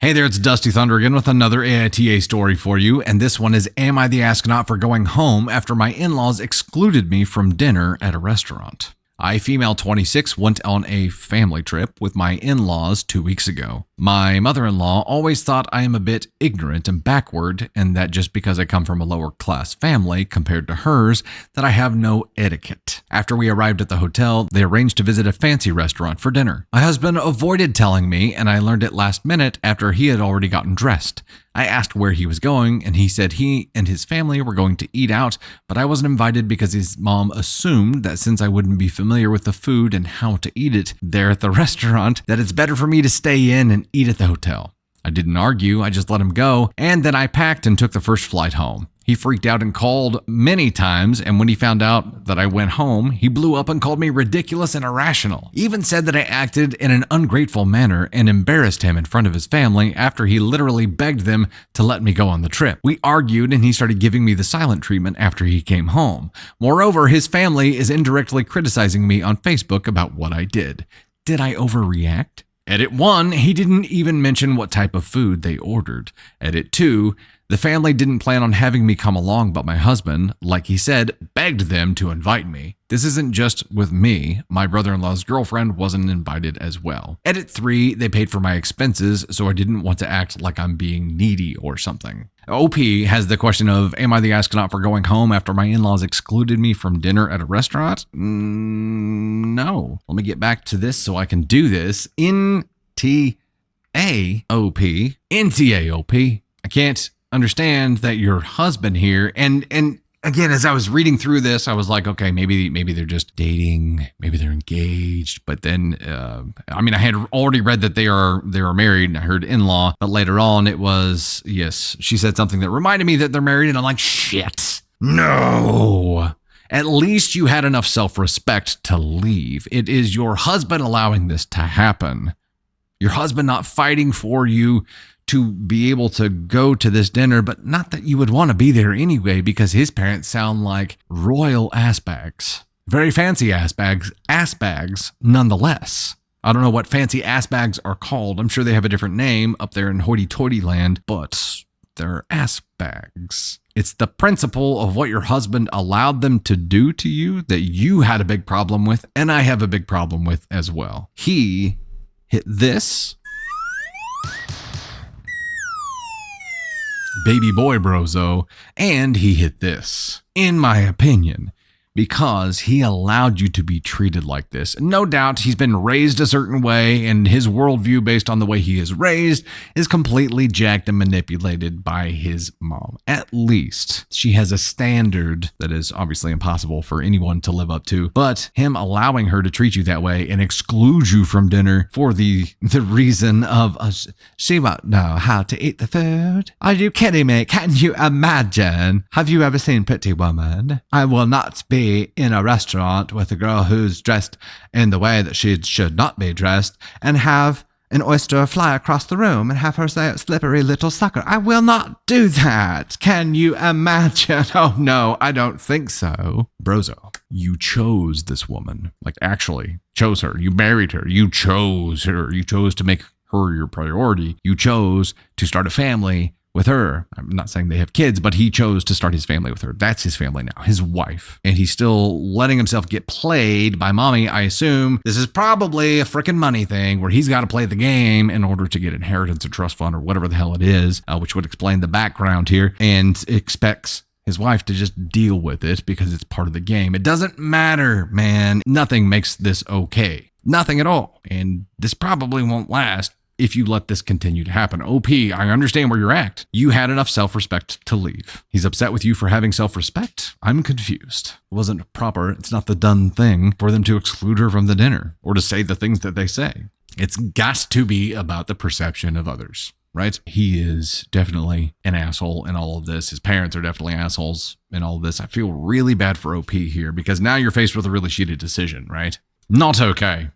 Hey there, it's Dusty Thunder again with another AITA story for you, and this one is Am I the Astronaut for Going Home After My In-Laws Excluded Me from Dinner at a Restaurant? I, female 26, went on a family trip with my in-laws 2 weeks ago. My mother-in-law always thought I am a bit ignorant and backward, and that just because I come from a lower-class family compared to hers, that I have no etiquette. After we arrived at the hotel, they arranged to visit a fancy restaurant for dinner. My husband avoided telling me, and I learned it last minute after he had already gotten dressed. I asked where he was going, and he said he and his family were going to eat out, but I wasn't invited because his mom assumed that since I wouldn't be familiar with the food and how to eat it there at the restaurant, that it's better for me to stay in and eat at the hotel. I didn't argue, I just let him go, and then I packed and took the first flight home. He freaked out and called many times, and when he found out that I went home, he blew up and called me ridiculous and irrational. He even said that I acted in an ungrateful manner and embarrassed him in front of his family after he literally begged them to let me go on the trip. We argued and he started giving me the silent treatment after he came home. Moreover, his family is indirectly criticizing me on Facebook about what I did. Did I overreact? Edit 1, he didn't even mention what type of food they ordered. Edit 2, the family didn't plan on having me come along, but my husband, like he said, begged them to invite me. This isn't just with me. My brother-in-law's girlfriend wasn't invited as well. Edit 3, they paid for my expenses, so I didn't want to act like I'm being needy or something. OP has the question of, am I the astronaut for going home after my in-laws excluded me from dinner at a restaurant? No. Let me get back to this so I can do this. N-T-A-O-P. N-T-A-O-P. I can't understand that your husband here, and again, as I was reading through this, I was like, okay, maybe they're just dating, maybe they're engaged. But then, I had already read that they are married, and I heard in-law. But later on, it was, yes, she said something that reminded me that they're married, and I'm like, shit, no. At least you had enough self-respect to leave. It is your husband allowing this to happen. Your husband not fighting for you to be able to go to this dinner, but not that you would want to be there anyway, because his parents sound like royal ass bags. Very fancy ass bags nonetheless. I don't know what fancy ass bags are called. I'm sure they have a different name up there in hoity-toity land, but they're ass bags. It's the principle of what your husband allowed them to do to you that you had a big problem with, and I have a big problem with as well. He hit this baby boy brozo, and he hit this, in my opinion, because he allowed you to be treated like this. No doubt he's been raised a certain way, and his worldview based on the way he is raised is completely jacked and manipulated by his mom. At least she has a standard that is obviously impossible for anyone to live up to, but him allowing her to treat you that way and exclude you from dinner for the reason of she won't know how to eat the food. Are you kidding me? Can you imagine? Have you ever seen Pretty Woman? I will not be in a restaurant with a girl who's dressed in the way that she should not be dressed and have an oyster fly across the room and have her say, slippery little sucker. I will not do that. Can you imagine? Oh no, I don't think so. Brozo, you chose this woman. Like actually chose her. You married her. You chose her. You chose to make her your priority. You chose to start a family with her. I'm not saying they have kids, but he chose to start his family with her. That's his family now, his wife. And he's still letting himself get played by mommy. I assume this is probably a freaking money thing where he's got to play the game in order to get inheritance or trust fund or whatever the hell it is, which would explain the background here, and expects his wife to just deal with it because it's part of the game. It doesn't matter, man. Nothing makes this okay. Nothing at all. And this probably won't last if you let this continue to happen. OP, I understand where you're at. You had enough self-respect to leave. He's upset with you for having self-respect? I'm confused. It wasn't proper. It's not the done thing for them to exclude her from the dinner or to say the things that they say. It's got to be about the perception of others, right? He is definitely an asshole in all of this. His parents are definitely assholes in all of this. I feel really bad for OP here because now you're faced with a really shitty decision, right? Not okay.